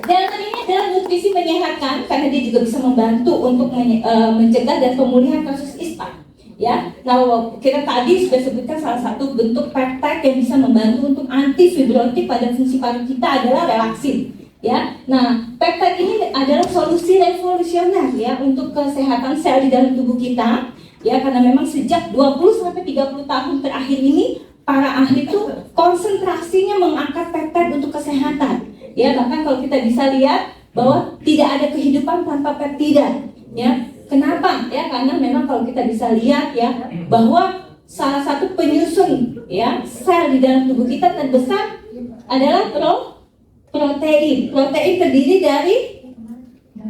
Delta ini adalah nutrisi menyehatkan karena dia juga bisa membantu untuk mencegah dan pemulihan kasus ISPA. Ya, nah kita tadi sudah sebutkan salah satu bentuk peptide yang bisa membantu untuk antifibrotik pada fungsi paru kita adalah relaksin. Ya, nah peptide ini adalah solusi revolusioner ya untuk kesehatan sel di dalam tubuh kita. Ya, karena memang sejak 20-30 tahun terakhir ini para ahli itu konsentrasinya mengangkat peptide untuk kesehatan. Ya, bahkan kalau kita bisa lihat bahwa tidak ada kehidupan tanpa peptida. Ya, kenapa? Ya, karena memang kalau kita bisa lihat ya bahwa salah satu penyusun ya sel di dalam tubuh kita terbesar adalah protein. Protein terdiri dari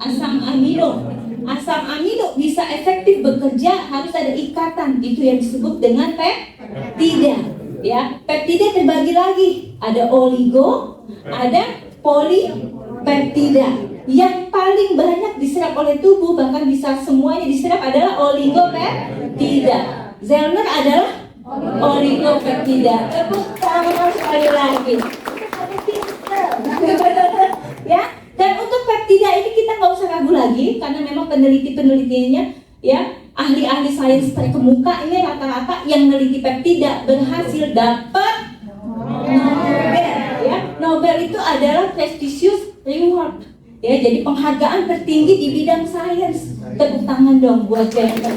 asam amino. Asam amino bisa efektif bekerja harus ada ikatan, itu yang disebut dengan peptida. Ya, peptida terbagi lagi, ada oligo, ada polipeptida. Yang paling banyak diserap oleh tubuh, bahkan bisa semuanya diserap adalah oligopeptida. Zellner adalah oligopeptida. Tepuk tangan sekali lagi. Ya, dan untuk peptida ini kita nggak usah ragu lagi karena memang penelitiannya ya ahli-ahli sains terkemuka ini rata-rata yang meneliti peptida berhasil dapat Nobel. Ya, Nobel itu adalah prestigious reward. Ya, jadi penghargaan tertinggi di bidang sains. Tepuk tangan dong buat Zellner.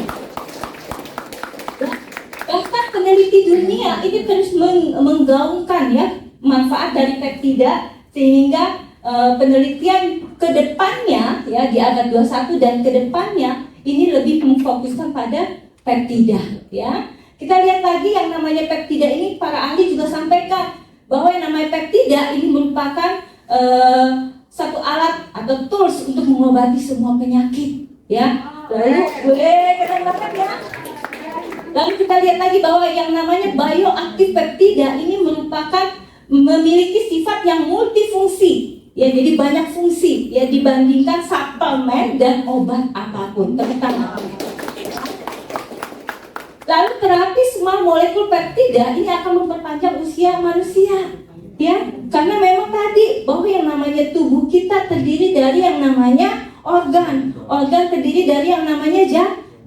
Bahkan peneliti dunia ini terus menggaungkan ya manfaat dari peptida sehingga penelitian kedepannya ya di abad 21 dan kedepannya ini lebih memfokuskan pada peptida ya. Kita lihat lagi yang namanya peptida ini para ahli juga sampaikan bahwa yang namanya peptida ini merupakan satu alat atau tools untuk mengobati semua penyakit ya. Lalu keren banget ya. Lalu kita lihat lagi bahwa yang namanya bioaktif peptida ini merupakan memiliki sifat yang multifungsi ya, jadi banyak fungsi ya dibandingkan suplemen dan obat apapun. Lalu terapi small molekul peptida ini akan memperpanjang usia manusia ya, karena memang tadi bahwa yang namanya tubuh kita terdiri dari yang namanya organ terdiri dari yang namanya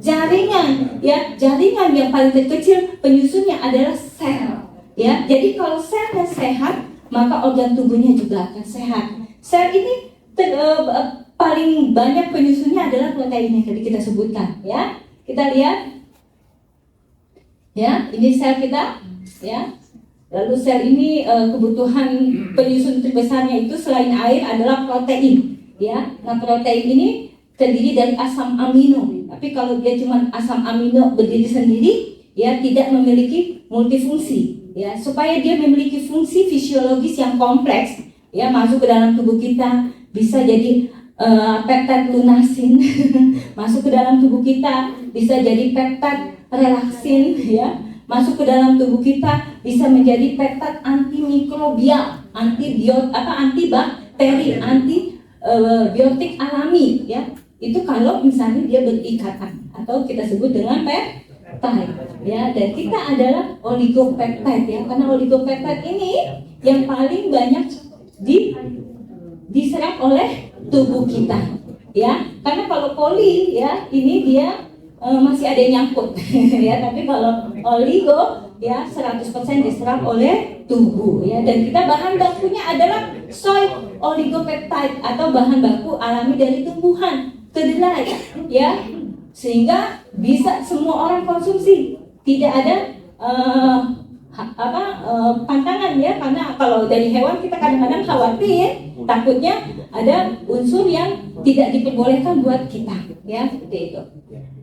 jaringan ya, jaringan yang paling terkecil penyusunnya adalah sel ya. Jadi kalau selnya sehat maka organ tubuhnya juga akan sehat. Sel ini paling banyak penyusunnya adalah protein yang tadi kita sebutkan ya. Kita lihat ya, ini sel kita ya. Lalu sel ini kebutuhan penyusun terbesarnya itu selain air adalah protein ya. Nah, protein ini terdiri dari asam amino. Tapi kalau dia cuma asam amino berdiri sendiri ya tidak memiliki multifungsi ya. Supaya dia memiliki fungsi fisiologis yang kompleks ya masuk ke dalam tubuh kita, bisa jadi peptide lunasin masuk ke dalam tubuh kita, bisa jadi peptide relaksin ya, masuk ke dalam tubuh kita bisa menjadi peptide antimikrobial, antibakteri, antibiotik alami ya. Itu kalau misalnya dia berikatan atau kita sebut dengan peptide ya. Dan kita adalah oligopeptide ya, karena oligopeptide ini yang paling banyak diserap oleh tubuh kita ya. Karena kalau poli ya ini dia masih ada yang nyangkut ya, tapi kalau oligo ya 100% diserap oleh tubuh ya. Dan kita bahan bakunya adalah soy oligopeptide atau bahan baku alami dari tumbuhan kedelai ya, sehingga bisa semua orang konsumsi, tidak ada pantangan ya. Karena kalau dari hewan kita kadang-kadang khawatir takutnya ada unsur yang tidak diperbolehkan buat kita ya, seperti itu.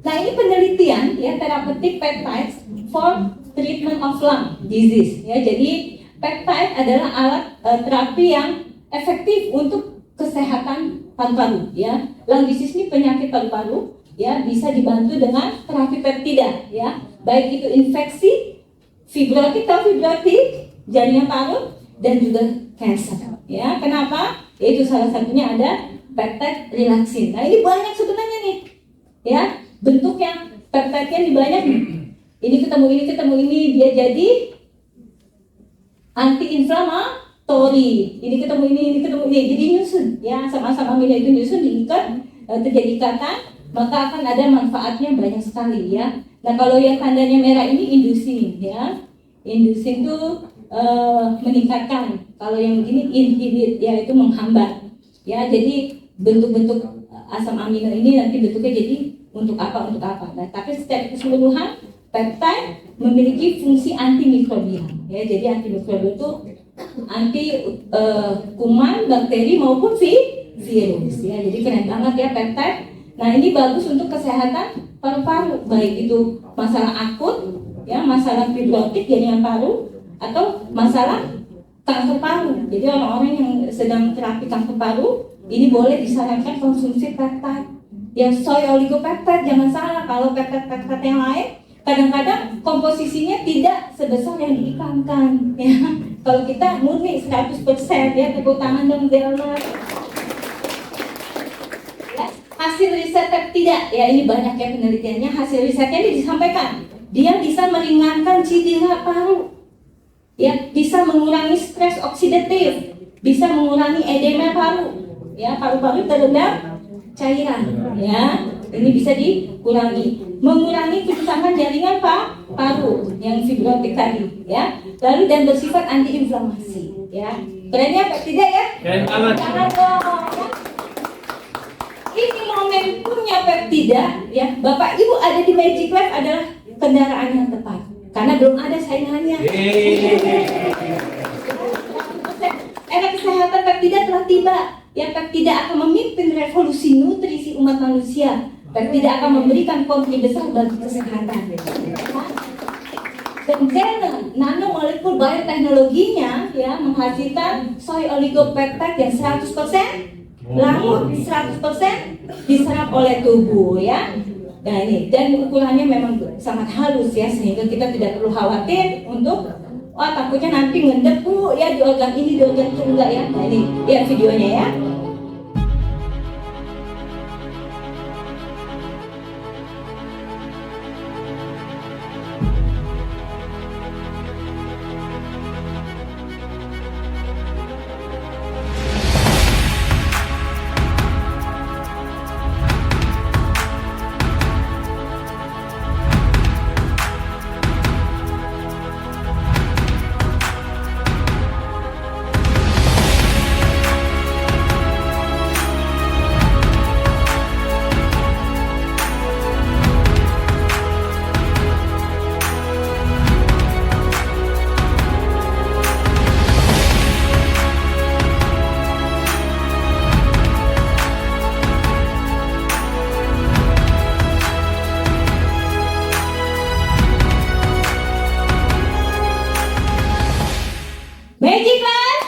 Nah, ini penelitian ya therapeutic peptides for treatment of lung disease ya. Jadi peptide adalah alat terapi yang efektif untuk kesehatan paru-paru ya. Lung disease ini penyakit paru-paru ya, bisa dibantu dengan terapi peptida ya. Baik itu infeksi fibrotik jaringan paru dan juga kanker ya. Kenapa? Yaitu salah satunya ada peptide relaksin. Nah, ini banyak sebenarnya nih ya. Bentuk yang peptide-nya ini banyak nih. Ini ketemu ini, dia jadi anti-inflamasi tori, ini ketemu ini ketemu ini, jadi nyusun ya, asam-asam amino itu nyusun diikat, terjadi ikatan, maka akan ada manfaatnya banyak sekali ya. Nah kalau yang tandanya merah ini inducing ya, inducing itu meningkatkan, kalau yang begini inhibit ya, itu menghambat ya. Jadi bentuk-bentuk asam amino ini nanti bentuknya jadi untuk apa. Nah tapi secara keseluruhan peptide memiliki fungsi antimikrobial ya, jadi antimikrobial itu anti kuman, bakteri maupun virus ya. Jadi keren banget ya peptide. Nah ini bagus untuk kesehatan paru-paru, baik itu masalah akut ya, masalah fibrotik jaringan paru, atau masalah kanker paru. Jadi orang-orang yang sedang terapi kanker paru ini boleh disarankan konsumsi peptide yang soy oligopeptide. Jangan salah, kalau peptide yang lain kadang-kadang komposisinya tidak sebesar yang diiklankan ya. Kalau kita murni 100% ya, tepuk tangan dong Delma. Ya, hasil riset tidak ya, ini banyak ya penelitiannya. Hasil risetnya ini disampaikan, dia bisa meringankan cedera paru ya, bisa mengurangi stres oksidatif, bisa mengurangi edema paru ya, paru-paru terendam cairan ya, ini bisa dikurangi, mengurangi kerusakan jaringan paru yang fibrotik tadi ya, lalu dan bersifat antiinflamasi ya. Kerennya apa tidak ya? Keren banget. Jangan dong ya. Ini momentumnya peptida ya, Bapak Ibu ada di Magic Lab adalah kendaraan yang tepat karena belum ada saingannya. Era kesehatan peptida telah tiba. Yang peptida akan memimpin revolusi nutrisi umat manusia. Peptida akan memberikan kontribusi besar bagi kesehatan. Dan Zener, nanomolekul bioteknologinya ya, menghasilkan soy oligopeptide yang 100% larut, 100% diserap oleh tubuh ya. Nah ini, dan ukurannya memang sangat halus ya, sehingga kita tidak perlu khawatir untuk wah takutnya nanti ngendep Bu ya di organ ini, di organ itu, enggak ya. Nah ini lihat videonya ya. Magic Lab?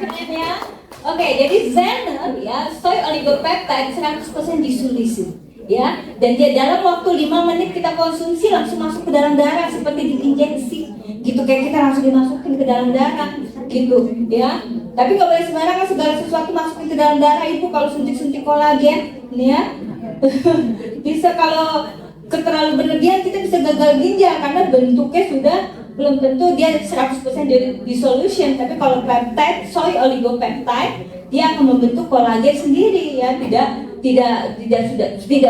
Keren ya? Oke, jadi Zener ya, soy oligopeptide 100% disolusi ya, dan dia dalam waktu 5 menit kita konsumsi langsung masuk ke dalam darah seperti diinjeksi gitu, kayak kita langsung dimasukin ke dalam darah gitu ya. Tapi nggak boleh sembarangan segala sesuatu masukin ke dalam darah Ibu. Kalau suntik-suntik kolagen nih ya bisa, kalau terlalu berlebihan kita bisa gagal ginjal karena bentuknya sudah belum tentu dia 100% dissolution. Tapi kalau peptide, soy oligopeptide, dia akan membentuk kolagen sendiri ya, tidak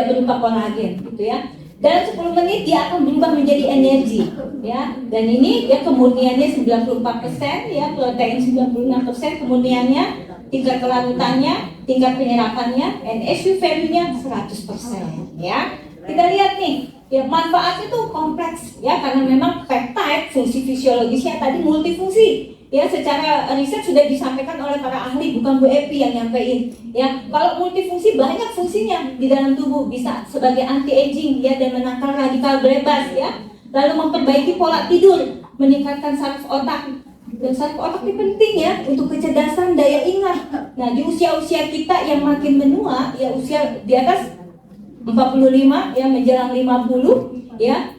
berupa kolagen gitu ya. Dalam 10 menit dia akan berubah menjadi energi ya. Dan ini ya kemurniannya 94% ya, protein 96%, kemurniannya, tingkat kelarutannya, tingkat penyerapannya, NSU value-nya 100% ya. Kita lihat nih, ya manfaatnya tuh kompleks ya, karena memang peptide fungsi fisiologisnya tadi multifungsi ya, secara riset sudah disampaikan oleh para ahli, bukan Bu Epi yang nyampein ya. Kalau multifungsi banyak fungsinya di dalam tubuh, bisa sebagai anti aging ya, dan menangkal radikal bebas ya, lalu memperbaiki pola tidur, meningkatkan saraf otak. Dan saraf otak ini penting ya untuk kecerdasan, daya ingat. Nah di usia-usia kita yang makin menua ya, usia di atas 45 ya menjelang 50 ya,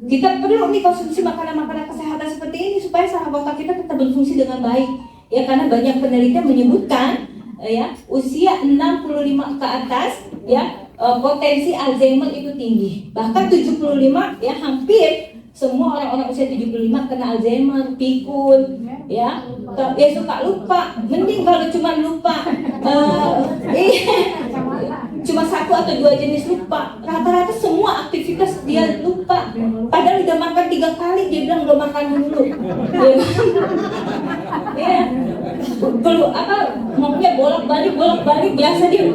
kita perlu nih konsumsi makanan-makanan kesehatan seperti ini supaya saraf otak kita tetap berfungsi dengan baik ya, karena banyak penelitian menyebutkan ya usia 65 ke atas ya potensi Alzheimer itu tinggi, bahkan 75 ya hampir semua orang-orang usia 75 kena Alzheimer, pikun, ya suka lupa. Mending kalau cuma lupa cuma satu atau dua jenis lupa, rata-rata semua aktivitas dia lupa. Padahal udah makan 3 kali dia bilang udah makan dulu. Ya, perlu apa? Maunya bolak-balik biasa dia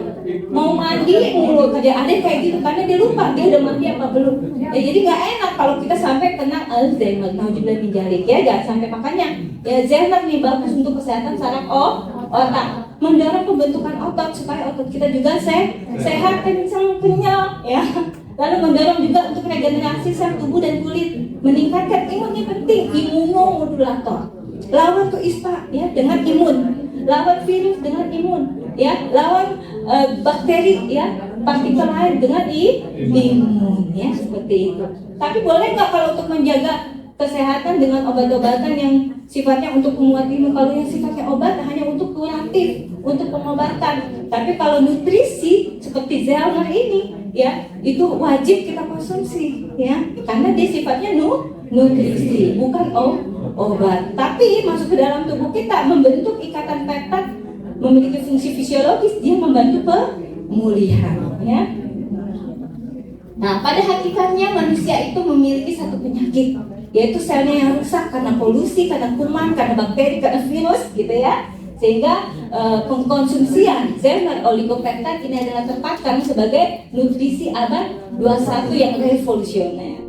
mau mandi mulu kerja ada kayak gitu karena dia lupa dia udah mandi apa belum. Ya jadi nggak enak kalau kita sampai kena Alzheimer, nauzubillah min dzalik ya, jangan sampai. Makanya ya Alzheimer nih bagus untuk kesehatan saraf otak, mendorong pembentukan otot supaya otot kita juga sehat, kenyal ya. Lalu mendorong juga untuk regenerasi sel tubuh dan kulit, meningkatkan imunnya penting, imunomodulator. Lawan tuh ISPA ya dengan imun, lawan virus dengan imun, ya lawan bakteri ya, partikel lain dengan imun ya, seperti itu. Tapi boleh nggak kalau untuk menjaga kesehatan dengan obat-obatan yang sifatnya untuk penguat imun? Kalau yang sifatnya obat hanya untuk kuratif, untuk pengobatan. Tapi kalau nutrisi seperti Zelmer ini ya, itu wajib kita konsumsi ya, karena dia sifatnya nutrisi, bukan obat. Tapi masuk ke dalam tubuh kita, membentuk ikatan peptid, memiliki fungsi fisiologis, dia membantu pemulihan ya. Nah, pada hakikatnya manusia itu memiliki satu penyakit, yaitu selnya yang rusak karena polusi, karena kuman, karena bakteri, karena virus gitu ya. Sehingga pengkonsumsian Zelmer oligopeptide ini adalah tepat karena sebagai nutrisi abad 21 yang revolusioner.